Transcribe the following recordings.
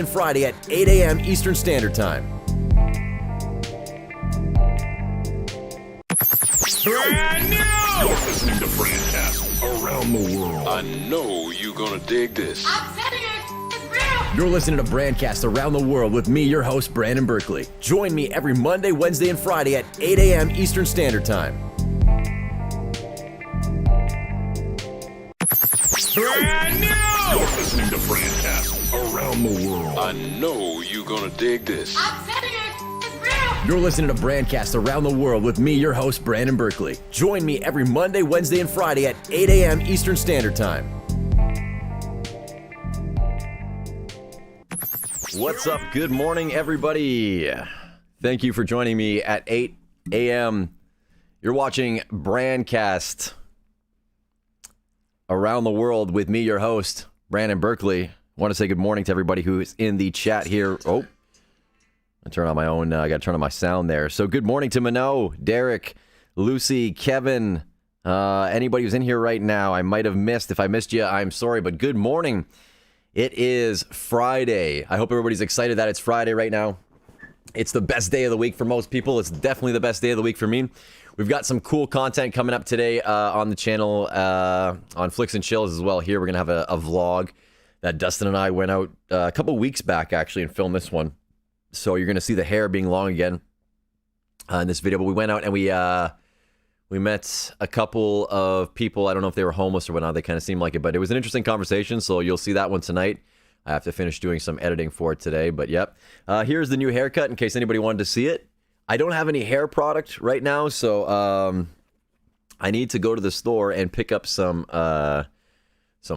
and Friday at 8 a.m. Eastern Standard Time. Brand new! You're listening to BRANDCAST around the world. I know you're gonna dig this. I'm telling you, it's real! You're listening to BRANDCAST around the world with me, your host, Brandon Berkeley. Join me every Monday, Wednesday, and Friday at 8 a.m. Eastern Standard Time. Brand new! You're listening to BRANDCAST around the world. I know you're gonna dig this. I'm telling you, it's real! You're listening to BRANDCAST around the world with me, your host, Brandon Berkeley. Join me every Monday, Wednesday, and Friday at 8 a.m. Eastern Standard Time. What's up? Good morning, everybody. Thank you for joining me at 8 a.m. You're watching BRANDCAST around the world with me, your host, Brandon Berkeley. I want to say good morning to everybody who is in the chat here. Oh, I turn on my own. I got to turn on my sound there. So good morning to Minot, Derek, Lucy, Kevin, anybody who's in here right now. I might have missed. If I missed you, I'm sorry, but good morning. It is Friday. I hope everybody's excited that it's Friday right now. It's the best day of the week for most people. It's definitely the best day of the week for me. We've got some cool content coming up today on the channel, on Flicks and Chills as well. Here we're going to have a vlog that Dustin and I went out a couple weeks back, actually, and filmed this one. So you're going to see the hair being long again in this video. But we went out and we met a couple of people. I don't know if they were homeless or whatnot. They kind of seemed like it. But it was an interesting conversation, so you'll see that one tonight. I have to finish doing some editing for it today. But, yep. Here's the new haircut in case anybody wanted to see it. I don't have any hair product right now, so I need to go to the store and pick up some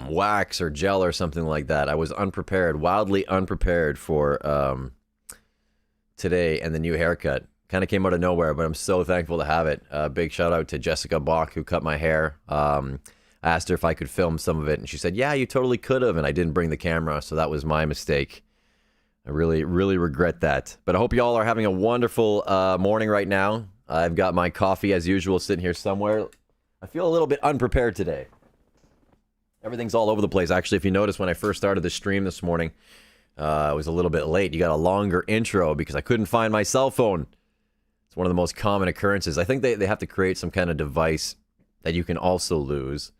wax or gel or something like that. I was unprepared, wildly unprepared for today and the new haircut. Kind of came out of nowhere, but I'm so thankful to have it. Big shout out to Jessica Bach, who cut my hair. I asked her if I could film some of it, and she said, yeah, you totally could have, and I didn't bring the camera, so that was my mistake. I really, really regret that. But I hope you all are having a wonderful morning right now. I've got my coffee, as usual, sitting here somewhere. I feel a little bit unprepared today. Everything's all over the place. Actually, if you notice, when I first started the stream this morning, I was a little bit late. You got a longer intro because I couldn't find my cell phone. It's one of the most common occurrences. I think they have to create some kind of device that you can also lose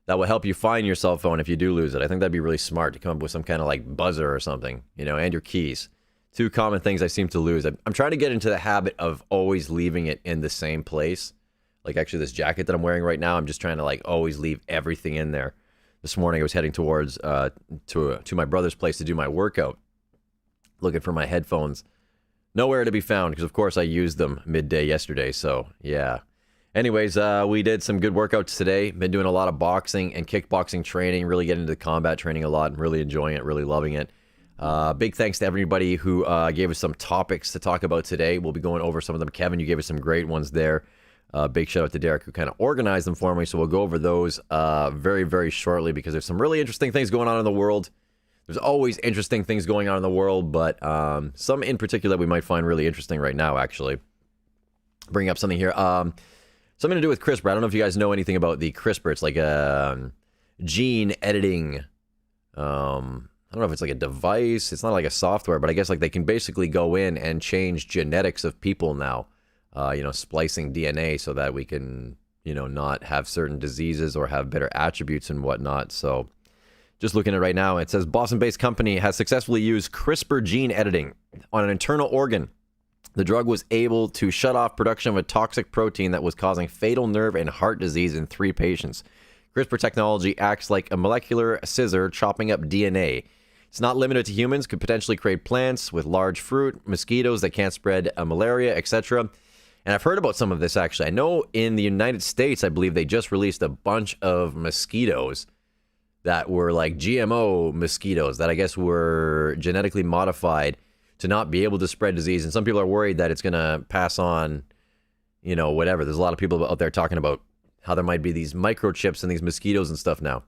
that will help you find your cell phone if you do lose it. I think that'd be really smart to come up with some kind of like buzzer or something, you know, and your keys. Two common things I seem to lose. I'm trying to get into the habit of always leaving it in the same place. Like actually this jacket that I'm wearing right now, I'm just trying to like always leave everything in there. This morning I was heading towards to my brother's place to do my workout, looking for my headphones. Nowhere to be found because of course I used them midday yesterday, so yeah. Anyways, we did some good workouts today. Been doing a lot of boxing and kickboxing training, really getting into combat training a lot and really enjoying it, really loving it. Big thanks to everybody who gave us some topics to talk about today. We'll be going over some of them. Kevin, you gave us some great ones there. Big shout out to Derek who kind of organized them for me, so we'll go over those very, very shortly because there's some really interesting things going on in the world. There's always interesting things going on in the world, but some in particular we might find really interesting right now, actually. Bring up something here. Something to do with CRISPR. I don't know if you guys know anything about the CRISPR. It's like a gene editing. I don't know if it's like a device. It's not like a software, but I guess like they can basically go in and change genetics of people now. You know, splicing DNA so that we can, you know, not have certain diseases or have better attributes and whatnot. So just looking at it right now, it says Boston-based company has successfully used CRISPR gene editing on an internal organ. The drug was able to shut off production of a toxic protein that was causing fatal nerve and heart disease in 3 patients. CRISPR technology acts like a molecular scissor chopping up DNA. It's not limited to humans, could potentially create plants with large fruit, mosquitoes that can't spread malaria, etc. And I've heard about some of this, actually. I know in the United States, I believe they just released a bunch of mosquitoes that were like GMO mosquitoes that I guess were genetically modified to not be able to spread disease. And some people are worried that it's going to pass on, you know, whatever. There's a lot of people out there talking about how there might be these microchips and these mosquitoes and stuff now.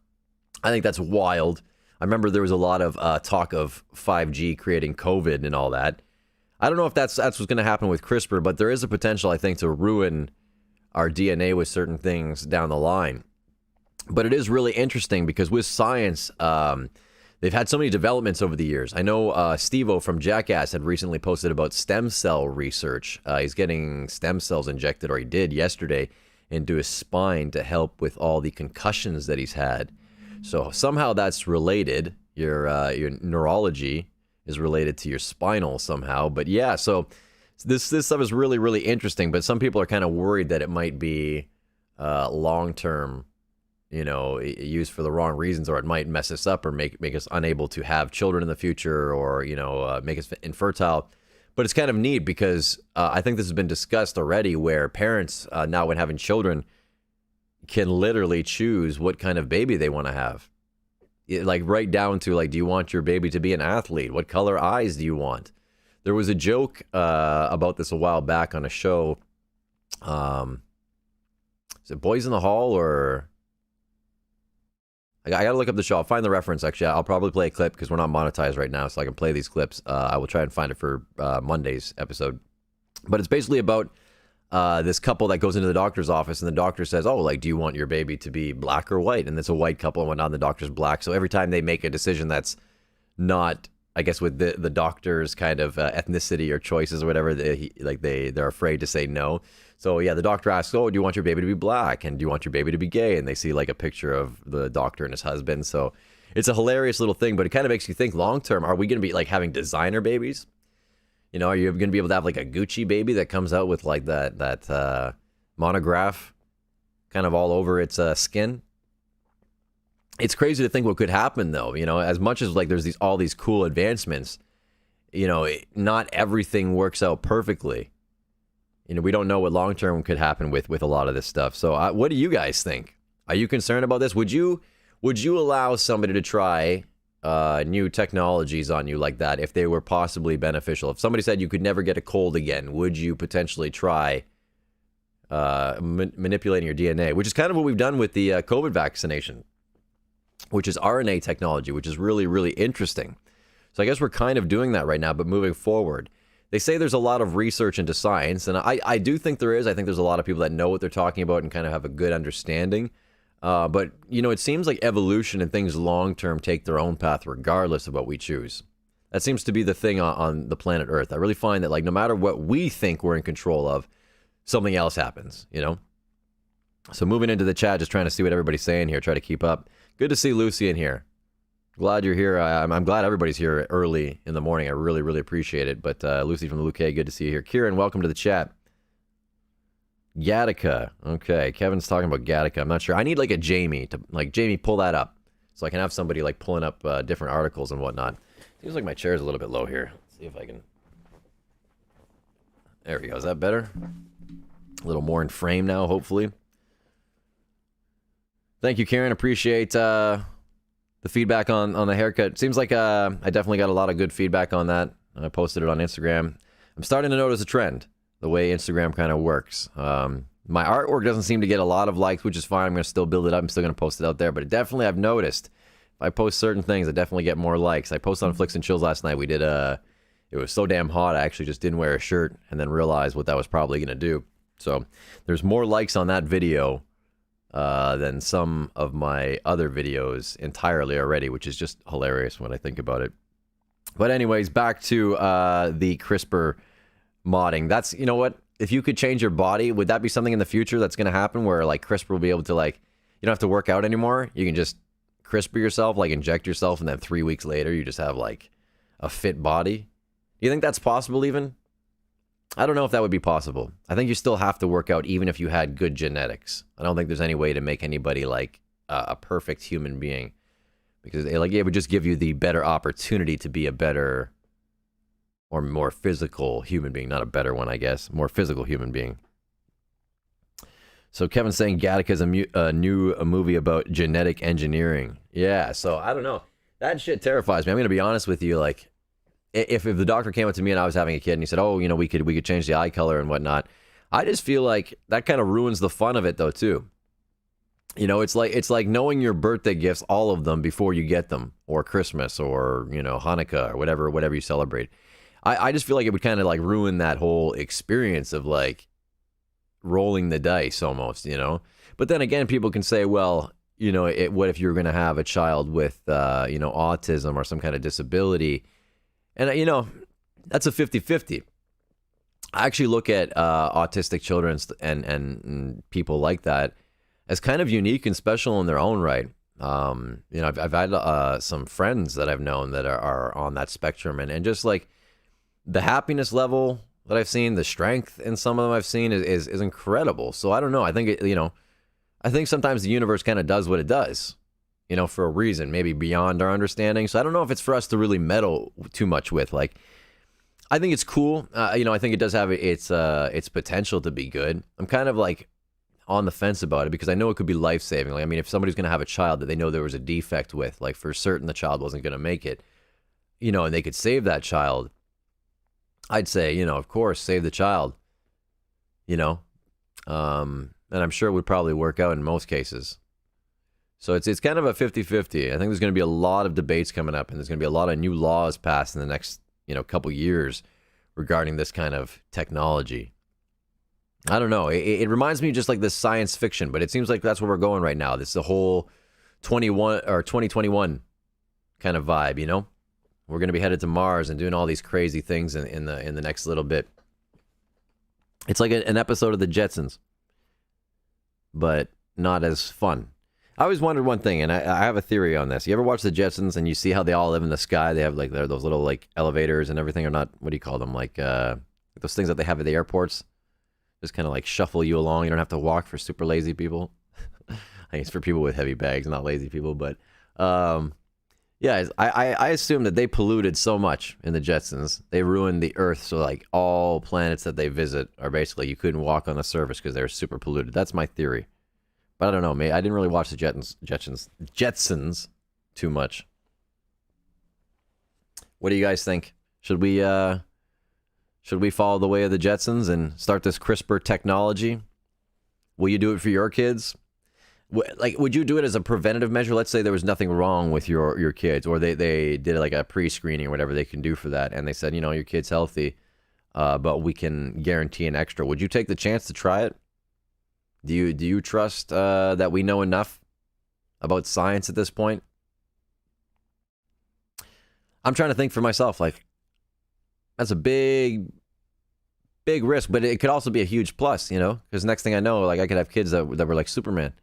I think that's wild. I remember there was a lot of talk of 5G creating COVID and all that. I don't know if that's what's going to happen with CRISPR, but there is a potential, I think, to ruin our DNA with certain things down the line. But it is really interesting because with science, they've had so many developments over the years. I know Steve-O from Jackass had recently posted about stem cell research. He's getting stem cells injected, or he did yesterday, into his spine to help with all the concussions that he's had. So somehow that's related. Your neurology is related to your spinal somehow. But yeah, so this stuff is really, really interesting. But some people are kind of worried that it might be long-term, used for the wrong reasons, or it might mess us up or make us unable to have children in the future, or, make us infertile. But it's kind of neat because I think this has been discussed already, where parents now, when having children, can literally choose what kind of baby they want to have. Like right down to, like, do you want your baby to be an athlete? What color eyes do you want? There was a joke about this a while back on a show. Is it Boys in the Hall, or... I gotta look up the show. I'll find the reference, actually. I'll probably play a clip because we're not monetized right now, so I can play these clips. I will try and find it for Monday's episode. But it's basically about this couple that goes into the doctor's office, and the doctor says, oh, like, do you want your baby to be black or white? And it's a white couple, and whatnot, and the doctor's black. So every time they make a decision that's not, I guess, with the doctor's kind of ethnicity or choices or whatever, they're afraid to say no. So yeah, the doctor asks, oh, do you want your baby to be black? And do you want your baby to be gay? And they see like a picture of the doctor and his husband. So it's a hilarious little thing, but it kind of makes you think long term, are we going to be like having designer babies? Are you going to be able to have like a Gucci baby that comes out with like that monograph kind of all over its skin? It's crazy to think what could happen though. As much as like there's all these cool advancements, not everything works out perfectly. We don't know what long term could happen with a lot of this stuff. So what do you guys think? Are you concerned about this? Would you allow somebody to try new technologies on you like that if they were possibly beneficial? If somebody said you could never get a cold again, would you potentially try manipulating your DNA? Which is kind of what we've done with the COVID vaccination, which is RNA technology, which is really, really interesting. So I guess we're kind of doing that right now, but moving forward. They say there's a lot of research into science, and I do think there is. I think there's a lot of people that know what they're talking about and kind of have a good understanding. But, it seems like evolution and things long-term take their own path regardless of what we choose. That seems to be the thing on the planet Earth. I really find that, like, no matter what we think we're in control of, something else happens, So moving into the chat, just trying to see what everybody's saying here, try to keep up. Good to see Lucy in here. Glad you're here. I'm glad everybody's here early in the morning. I really, really appreciate it. But Lucy from the UK, good to see you here. Kieran, welcome to the chat. Gattaca. Okay, Kevin's talking about Gattaca. I'm not sure. I need like a Jamie to Jamie, pull that up so I can have somebody like pulling up different articles and whatnot. Seems like my chair's a little bit low here. Let's see if I can. There we go. Is that better? A little more in frame now, hopefully. Thank you, Kieran. Appreciate the feedback on the haircut. Seems like I definitely got a lot of good feedback on that. I posted it on Instagram. I'm starting to notice a trend, the way Instagram kind of works. My artwork doesn't seem to get a lot of likes, which is fine. I'm going to still build it up. I'm still going to post it out there. But definitely, I've noticed, if I post certain things, I definitely get more likes. I posted on Flicks and Chills last night. We did it was so damn hot, I actually just didn't wear a shirt and then realized what that was probably going to do. So there's more likes on that video than some of my other videos entirely already, which is just hilarious when I think about it. But anyways, back to the CRISPR modding. That's, what? If you could change your body, would that be something in the future that's going to happen where like CRISPR will be able to you don't have to work out anymore? You can just CRISPR yourself, inject yourself, and then 3 weeks later you just have a fit body? Do you think that's possible even? I don't know if that would be possible. I think you still have to work out even if you had good genetics. I don't think there's any way to make anybody a perfect human being, because it would just give you the better opportunity to be a better or more physical human being. Not a better one, I guess. More physical human being. So Kevin's saying Gattaca is a new movie about genetic engineering. Yeah, so I don't know. That shit terrifies me. I'm going to be honest with you, if the doctor came up to me and I was having a kid and he said, oh, we could change the eye color and whatnot, I just feel like that kind of ruins the fun of it though too. It's like knowing your birthday gifts, all of them, before you get them, or Christmas, or Hanukkah, or whatever you celebrate. I just feel like it would kind of ruin that whole experience of rolling the dice almost, But then again, people can say, well, what if you're going to have a child with, autism or some kind of disability? And, that's a 50-50. I actually look at autistic children and people like that as kind of unique and special in their own right. I've had some friends that I've known that are on that spectrum, and just like the happiness level that I've seen, the strength in some of them I've seen is incredible. So I don't know. I think I think sometimes the universe kind of does what it does, for a reason, maybe beyond our understanding. So I don't know if it's for us to really meddle too much with. Like, I think it's cool. I think it does have its potential to be good. I'm kind of like on the fence about it because I know it could be life-saving. Like, I mean, if somebody's going to have a child that they know there was a defect with, like for certain the child wasn't going to make it, and they could save that child, I'd say, of course, save the child, and I'm sure it would probably work out in most cases. So it's kind of a 50-50. I think there's going to be a lot of debates coming up, and there's going to be a lot of new laws passed in the next couple years regarding this kind of technology. I don't know. It reminds me just like this science fiction, but it seems like that's where we're going right now. This is the whole 2021 kind of vibe, We're going to be headed to Mars and doing all these crazy things in the next little bit. It's like an episode of the Jetsons, but not as fun. I always wondered one thing, and I have a theory on this. You ever watch the Jetsons and you see how they all live in the sky? They have like those little like elevators and everything, or not? What do you call them? Like those things that they have at the airports, just kind of like shuffle you along. You don't have to walk for super lazy people. I think it's for people with heavy bags, not lazy people. But yeah, I assume that they polluted so much in the Jetsons. They ruined the Earth, so like all planets that they visit are basically you couldn't walk on the surface because they're super polluted. That's my theory. But I don't know, I didn't really watch the Jetsons too much. What do you guys think? Should we follow the way of the Jetsons and start this CRISPR technology? Will you do it for your kids? Would you do it as a preventative measure? Let's say there was nothing wrong with your kids, or they did like a pre-screening or whatever they can do for that, and they said, your kid's healthy, but we can guarantee an extra. Would you take the chance to try it? Do you trust that we know enough about science at this point? I'm trying to think for myself. Like, that's a big risk, but it could also be a huge plus, because next thing I know, like I could have kids that were like Superman.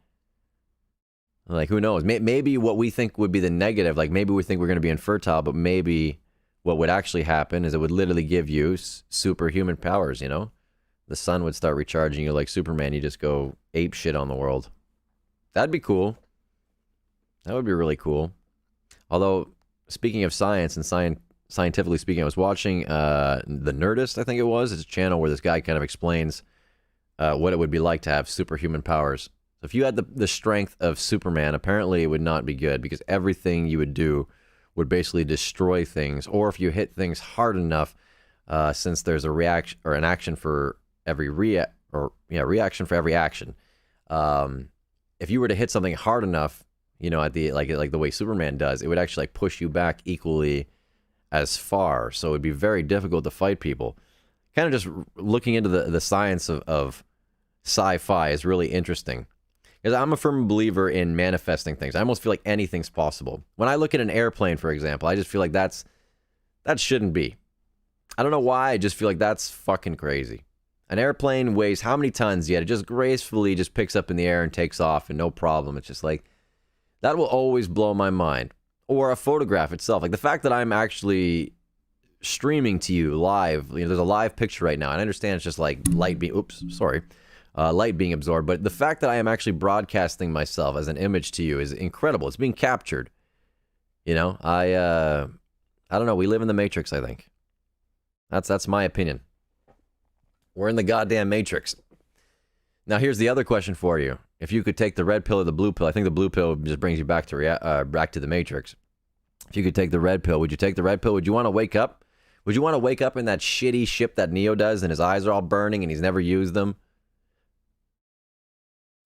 Like, who knows? Maybe what we think would be the negative, like maybe we think we're going to be infertile, but maybe what would actually happen is it would literally give you superhuman powers, The sun would start recharging you like Superman. You just go ape shit on the world. That'd be cool. That would be really cool. Although, speaking of science and scientifically speaking, I was watching The Nerdist, I think it was. It's a channel where this guy kind of explains what it would be like to have superhuman powers. So if you had the strength of Superman, apparently it would not be good because everything you would do would basically destroy things. Or if you hit things hard enough, since there's a reaction or an action for every reaction for every action. If you were to hit something hard enough, at the like the way Superman does, it would actually like push you back equally as far. So it would be very difficult to fight people. Kind of just looking into the science of sci-fi is really interesting. Because I'm a firm believer in manifesting things. I almost feel like anything's possible. When I look at an airplane, for example, I just feel like that shouldn't be. I don't know why, I just feel like that's fucking crazy. An airplane weighs how many tons yet? It just gracefully just picks up in the air and takes off and no problem. It's just like, that will always blow my mind. Or a photograph itself. Like the fact that I'm actually streaming to you live, there's a live picture right now. And I understand it's just like light being absorbed. But the fact that I am actually broadcasting myself as an image to you is incredible. It's being captured. I don't know. We live in the Matrix, I think. That's my opinion. We're in the goddamn Matrix. Now, here's the other question for you. If you could take the red pill or the blue pill, I think the blue pill just brings you back to the Matrix. If you could take the red pill, would you take the red pill? Would you want to wake up? Would you want to wake up in that shitty ship that Neo does and his eyes are all burning and he's never used them?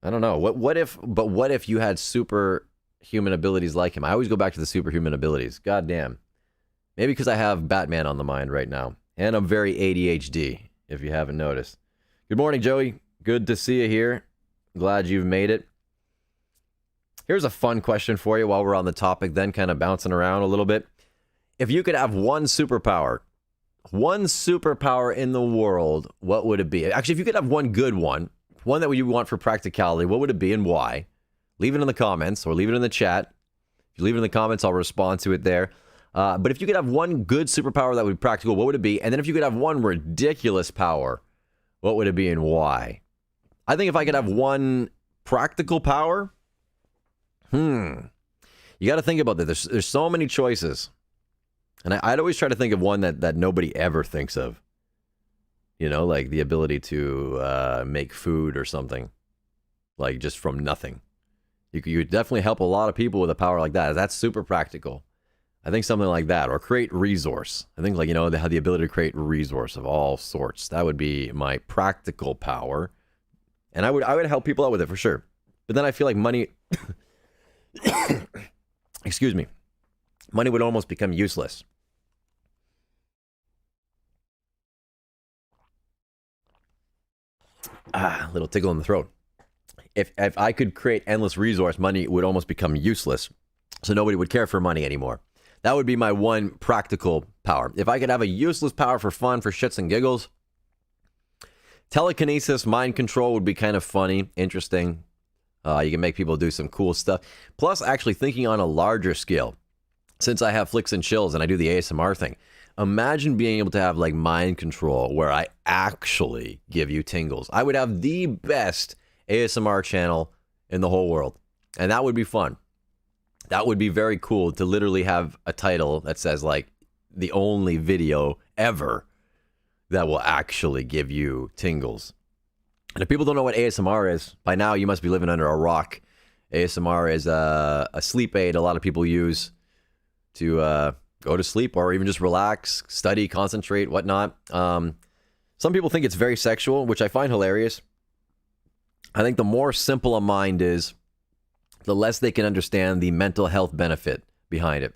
I don't know. What if you had superhuman abilities like him? I always go back to the superhuman abilities. God damn. Maybe because I have Batman on the mind right now. And I'm very ADHD, if you haven't noticed. Good morning, Joey. Good to see you here. Glad you've made it. Here's a fun question for you while we're on the topic, then kind of bouncing around a little bit. If you could have one superpower in the world, what would it be? Actually, if you could have one good one that you want for practicality, what would it be and why? Leave it in the comments or leave it in the chat. If you leave it in the comments, I'll respond to it there. But if you could have one good superpower that would be practical, what would it be? And then if you could have one ridiculous power, what would it be and why? I think if I could have one practical power, you got to think about that. There's so many choices. And I'd always try to think of one that nobody ever thinks of. You know, like the ability to make food or something. Like just from nothing. You could definitely help a lot of people with a power like that. That's super practical. I think something like that. Or create resource. I think, like, you know, they have the ability to create resource of all sorts. That would be my practical power. And I would help people out with it for sure. But then I feel like money... excuse me. Money would almost become useless. A little tickle in the throat. If I could create endless resource, money would almost become useless. So nobody would care for money anymore. That would be my one practical power. If I could have a useless power for fun, for shits and giggles, telekinesis, mind control would be kind of funny, interesting. You can make people do some cool stuff. Plus, actually thinking on a larger scale, since I have flicks and chills and I do the ASMR thing, imagine being able to have like mind control where I actually give you tingles. I would have the best ASMR channel in the whole world. And that would be fun. That would be very cool to literally have a title that says like the only video ever that will actually give you tingles. And if people don't know what ASMR is, by now you must be living under a rock. ASMR is a sleep aid a lot of people use to go to sleep or even just relax, study, concentrate, whatnot. Some people think it's very sexual, which I find hilarious. I think the more simple a mind is, the less they can understand the mental health benefit behind it.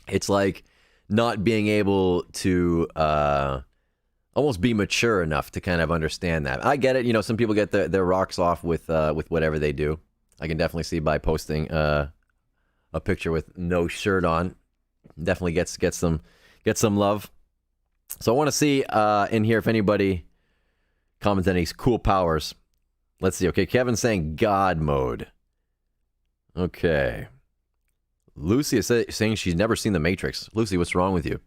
It's like not being able to almost be mature enough to kind of understand that. I get it. You know, some people get their rocks off with whatever they do. I can definitely see by posting a picture with no shirt on. Definitely gets some love. So I want to see in here if anybody comments any cool powers. Let's see. Okay, Kevin's saying God mode. Okay. Lucy is saying she's never seen The Matrix. Lucy, what's wrong with you?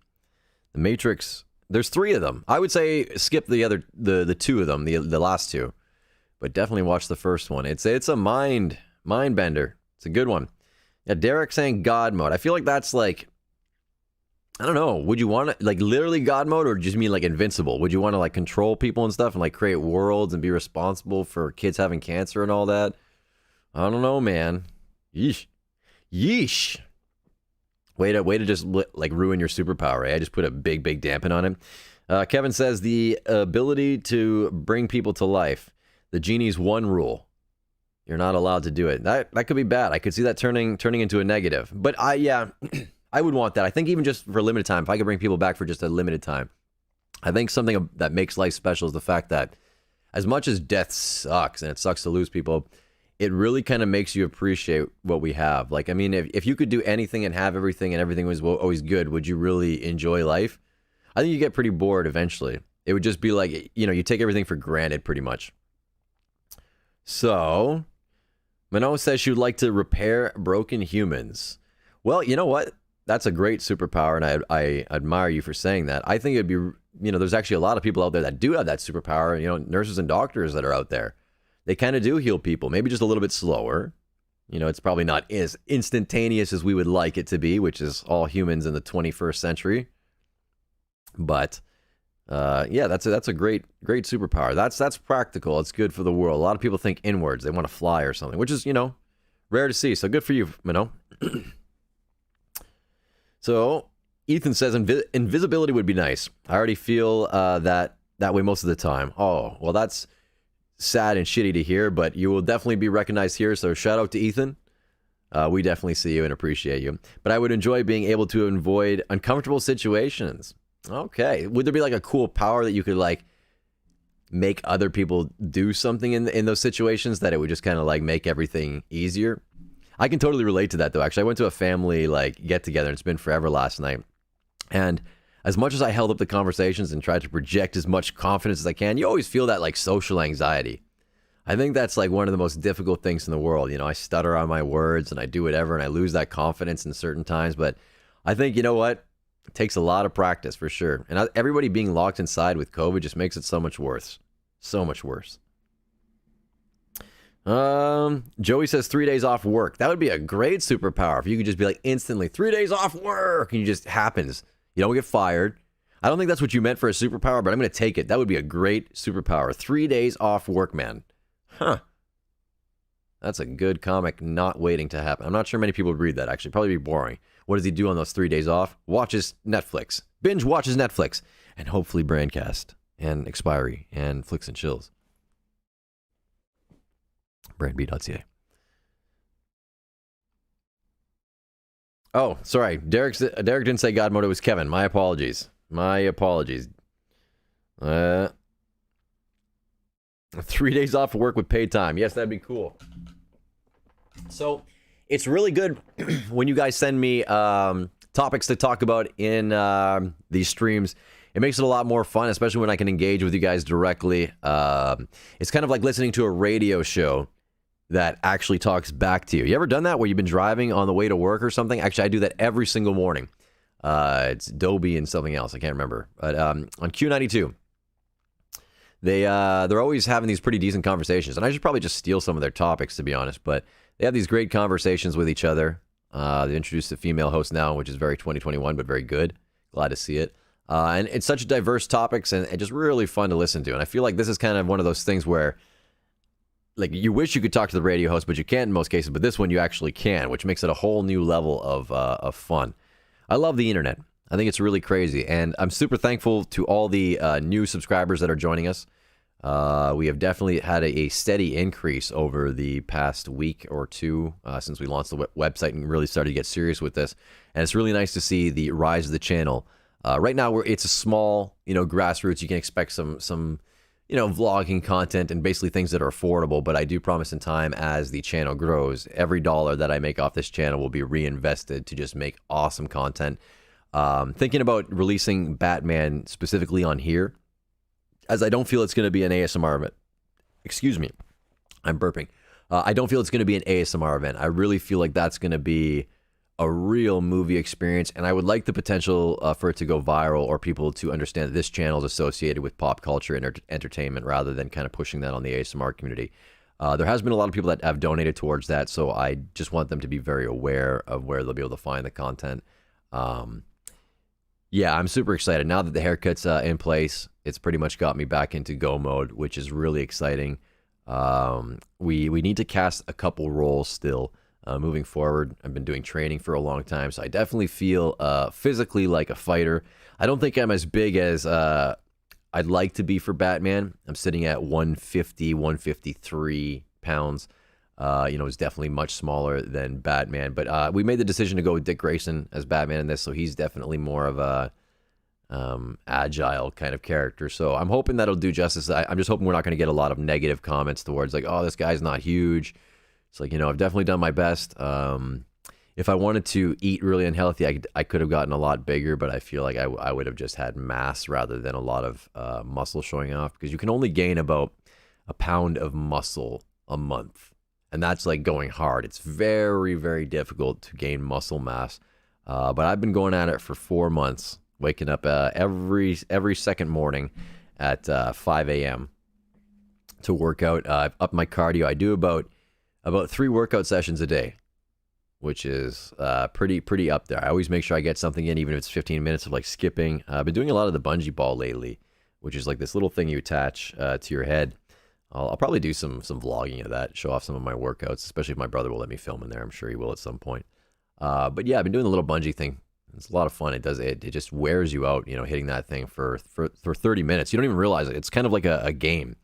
The Matrix, there's 3 of them. I would say skip the 2 of them, the last 2. But definitely watch the first one. It's a mind bender. It's a good one. Yeah, Derek saying God mode. I feel like that's like, I don't know. Would you want to, like, literally God mode, or just mean like invincible? Would you want to like control people and stuff and like create worlds and be responsible for kids having cancer and all that? I don't know, man. Yeesh. Way to just like ruin your superpower. Eh? I just put a big dampen on it. Kevin says the ability to bring people to life. The genie's one rule: you're not allowed to do it. That could be bad. I could see that turning into a negative. But I would want that. I think even just for a limited time, if I could bring people back for just a limited time, I think something that makes life special is the fact that as much as death sucks and it sucks to lose people, it really kind of makes you appreciate what we have. Like, I mean, if you could do anything and have everything and everything was always good, would you really enjoy life? I think you get pretty bored eventually. It would just be like, you know, you take everything for granted pretty much. So, Mano says she would like to repair broken humans. Well, you know what? That's a great superpower, and I admire you for saying that. I think it'd be, you know, there's actually a lot of people out there that do have that superpower, you know, nurses and doctors that are out there. They kind of do heal people, maybe just a little bit slower. You know, it's probably not as instantaneous as we would like it to be, which is all humans in the 21st century. But yeah, that's a great superpower. That's practical. It's good for the world. A lot of people think inwards. They want to fly or something, which is, you know, rare to see. So good for you, Minnow. So Ethan says invisibility would be nice. I already feel that way most of the time. Oh, well, that's sad and shitty to hear, but you will definitely be recognized here. So shout out to Ethan. We definitely see you and appreciate you. But I would enjoy being able to avoid uncomfortable situations. Okay. Would there be like a cool power that you could like make other people do something in those situations that it would just kind of like make everything easier? I can totally relate to that, though. Actually, I went to a family like get together, and it's been forever last night. And as much as I held up the conversations and tried to project as much confidence as I can, you always feel that like social anxiety. I think that's like one of the most difficult things in the world. You know, I stutter on my words and I do whatever and I lose that confidence in certain times. But I think, you know what? It takes a lot of practice for sure. And everybody being locked inside with COVID just makes it so much worse. So much worse. Joey says 3 days off work. That would be a great superpower if you could just be like instantly 3 days off work and it just happens. You don't get fired. I don't think that's what you meant for a superpower, but I'm going to take it. That would be a great superpower. 3 days off work, man. Huh. That's a good comic not waiting to happen. I'm not sure many people would read that, actually. Probably be boring. What does he do on those 3 days off? Watches Netflix. Binge watches Netflix. And hopefully Brandcast and Expiry and Flicks and Chills. Brandb.ca. Oh, sorry. Derek didn't say God mode. It was Kevin. My apologies. 3 days off of work with paid time. Yes, that'd be cool. So it's really good when you guys send me topics to talk about in these streams. It makes it a lot more fun, especially when I can engage with you guys directly. It's kind of like listening to a radio show that actually talks back to you. You ever done that where you've been driving on the way to work or something? Actually, I do that every single morning. It's Dolby and something else. I can't remember. But on Q92, they're always having these pretty decent conversations. And I should probably just steal some of their topics, to be honest. But they have these great conversations with each other. They introduced a female host now, which is very 2021, but very good. Glad to see it. And it's such diverse topics and just really fun to listen to. And I feel like this is kind of one of those things where like you wish you could talk to the radio host, but you can't in most cases. But this one you actually can, which makes it a whole new level of fun. I love the internet. I think it's really crazy, and I'm super thankful to all the new subscribers that are joining us. We have definitely had a steady increase over the past week or two since we launched the website and really started to get serious with this. And it's really nice to see the rise of the channel. Right now, it's a small, grassroots. You can expect some vlogging content and basically things that are affordable. But I do promise in time, as the channel grows, every dollar that I make off this channel will be reinvested to just make awesome content. Thinking about releasing Batman specifically on here, as I don't feel it's going to be an ASMR event. Excuse me, I'm burping. I don't feel it's going to be an ASMR event. I really feel like that's going to be a real movie experience, and I would like the potential for it to go viral or people to understand that this channel is associated with pop culture and entertainment rather than kind of pushing that on the ASMR community. There has been a lot of people that have donated towards that, so I just want them to be very aware of where they'll be able to find the content. Yeah, I'm super excited. Now that the haircut's in place, it's pretty much got me back into go mode, which is really exciting. We need to cast a couple roles still. Moving forward, I've been doing training for a long time, so I definitely feel physically like a fighter. I don't think I'm as big as I'd like to be for Batman. I'm sitting at 150, 153 pounds. It's definitely much smaller than Batman. But we made the decision to go with Dick Grayson as Batman in this, so he's definitely more of a agile kind of character. So I'm hoping that'll do justice. I'm just hoping we're not going to get a lot of negative comments towards like, oh, this guy's not huge. It's like, I've definitely done my best. If I wanted to eat really unhealthy, I could have gotten a lot bigger, but I feel like I would have just had mass rather than a lot of muscle showing off, because you can only gain about a pound of muscle a month. And that's like going hard. It's very, very difficult to gain muscle mass. But I've been going at it for 4 months, waking up every second morning at 5 a.m. to work out. I've upped my cardio. I do about 3 workout sessions a day, which is pretty up there. I always make sure I get something in, even if it's 15 minutes of like skipping. I've been doing a lot of the bungee ball lately, which is like this little thing you attach to your head. I'll probably do some vlogging of that, show off some of my workouts, especially if my brother will let me film in there. I'm sure he will at some point. But yeah, I've been doing the little bungee thing. It's a lot of fun. It just wears you out, hitting that thing for 30 minutes. You don't even realize it. It's kind of like a game.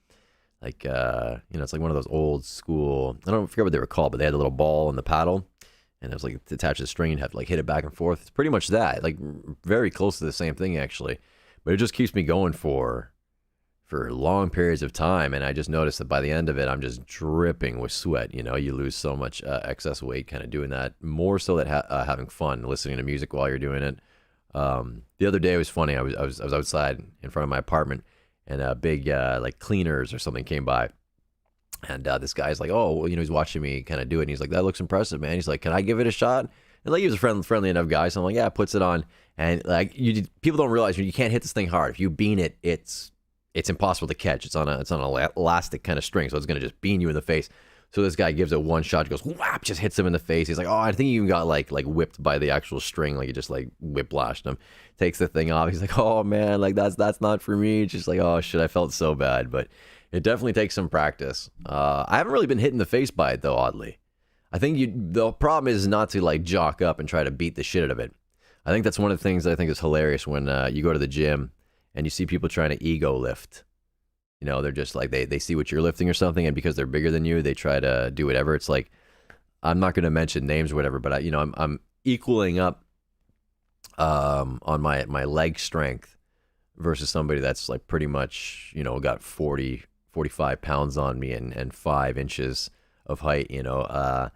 Like, it's like one of those old school, I don't forget what they were called, but they had a little ball and the paddle, and it was like attached to the string and have to like hit it back and forth. It's pretty much that, like very close to the same thing actually, but it just keeps me going for for long periods of time, and I just noticed that by the end of it, I'm just dripping with sweat. You know, you lose so much excess weight kind of doing that, more so than having fun, listening to music while you're doing it. The other day it was funny. I was outside in front of my apartment, and a big like cleaners or something came by, and this guy's like, oh, well, you know, he's watching me kind of do it, and he's like, that looks impressive, man. He's like, can I give it a shot? And like, he was a friendly enough guy, so I'm like, yeah, puts it on, and like, people don't realize you can't hit this thing hard. If you bean it, it's impossible to catch. It's on an elastic kind of string, so it's gonna just bean you in the face. So this guy gives it one shot, goes whap, just hits him in the face. He's like, oh, I think he even got like whipped by the actual string, like it just like whiplashed him. Takes the thing off. He's like, oh man, like that's not for me. Just like, oh shit, I felt so bad. But it definitely takes some practice. I haven't really been hit in the face by it though, oddly. I think the problem is not to like jock up and try to beat the shit out of it. I think that's one of the things that I think is hilarious when you go to the gym and you see people trying to ego lift. You know, they're just like, they see what you're lifting or something, and because they're bigger than you, they try to do whatever. It's like, I'm not going to mention names or whatever, but I'm equaling up on my leg strength versus somebody that's like pretty much, you know, got 45 pounds on me and 5 inches of height, you know.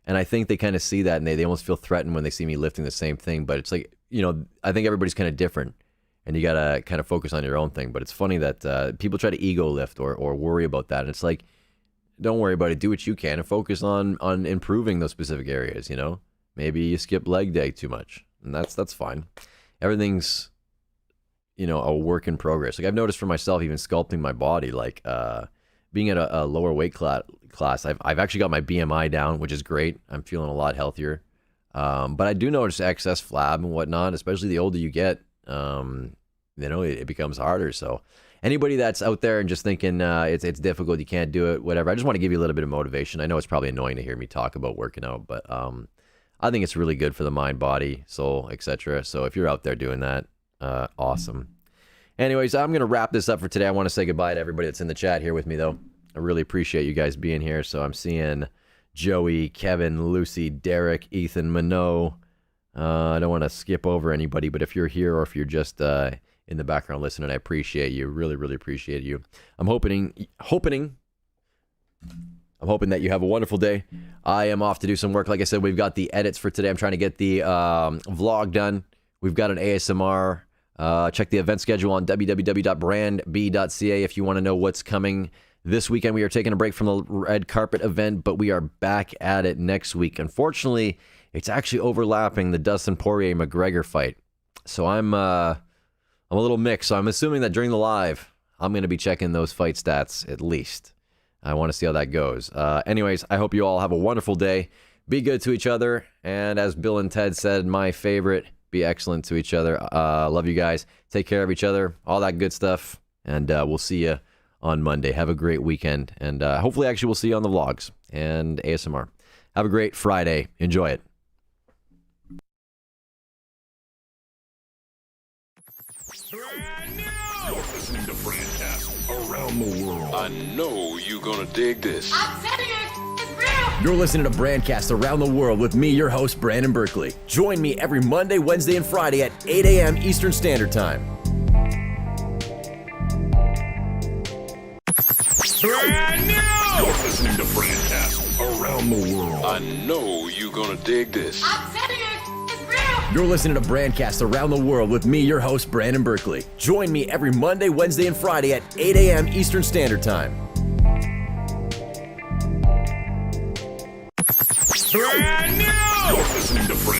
And I think they kind of see that, and they almost feel threatened when they see me lifting the same thing. But it's like, you know, I think everybody's kind of different, and you got to kind of focus on your own thing. But it's funny that people try to ego lift or worry about that. And it's like, don't worry about it. Do what you can and focus on improving those specific areas, you know. Maybe you skip leg day too much, and that's fine. Everything's, you know, a work in progress. Like I've noticed for myself, even sculpting my body, like being at a lower weight class, I've actually got my BMI down, which is great. I'm feeling a lot healthier. But I do notice excess flab and whatnot, especially the older you get. You know, it becomes harder. So anybody that's out there and just thinking it's difficult, you can't do it, whatever, I just want to give you a little bit of motivation. I know it's probably annoying to hear me talk about working out, but I think it's really good for the mind, body, soul, etc. So if you're out there doing that, awesome. Anyways, I'm going to wrap this up for today. I want to say goodbye to everybody that's in the chat here with me, though. I really appreciate you guys being here. So I'm seeing Joey, Kevin, Lucy, Derek, Ethan, Minot. I don't want to skip over anybody, but if you're here or if you're just in the background listening, I appreciate you. Really, really appreciate you. I'm hoping that you have a wonderful day. I am off to do some work. Like I said, we've got the edits for today. I'm trying to get the vlog done. We've got an ASMR. Check the event schedule on www.brandb.ca if you want to know what's coming this weekend. We are taking a break from the red carpet event, but we are back at it next week. Unfortunately, it's actually overlapping the Dustin Poirier McGregor fight. So I'm a little mixed. So I'm assuming that during the live, I'm going to be checking those fight stats at least. I want to see how that goes. Anyways, I hope you all have a wonderful day. Be good to each other. And as Bill and Ted said, my favorite, be excellent to each other. Love you guys. Take care of each other. All that good stuff. And we'll see you on Monday. Have a great weekend. And hopefully, actually, we'll see you on the vlogs and ASMR. Have a great Friday. Enjoy it. Brand new! You're listening to BRANDCAST around the world. I know you're gonna dig this. I'm telling you, it's real. You're listening to BRANDCAST around the world with me, your host, Brandon Berkeley. Join me every Monday, Wednesday, and Friday at 8 a.m. Eastern Standard Time. Brand new! You're listening to BRANDCAST around the world. I know you're gonna dig this. I'm telling you, it's real. You're listening to BRANDCAST around the world with me, your host, Brandon Berkeley. Join me every Monday, Wednesday, and Friday at 8 a.m. Eastern Standard Time. Brand new!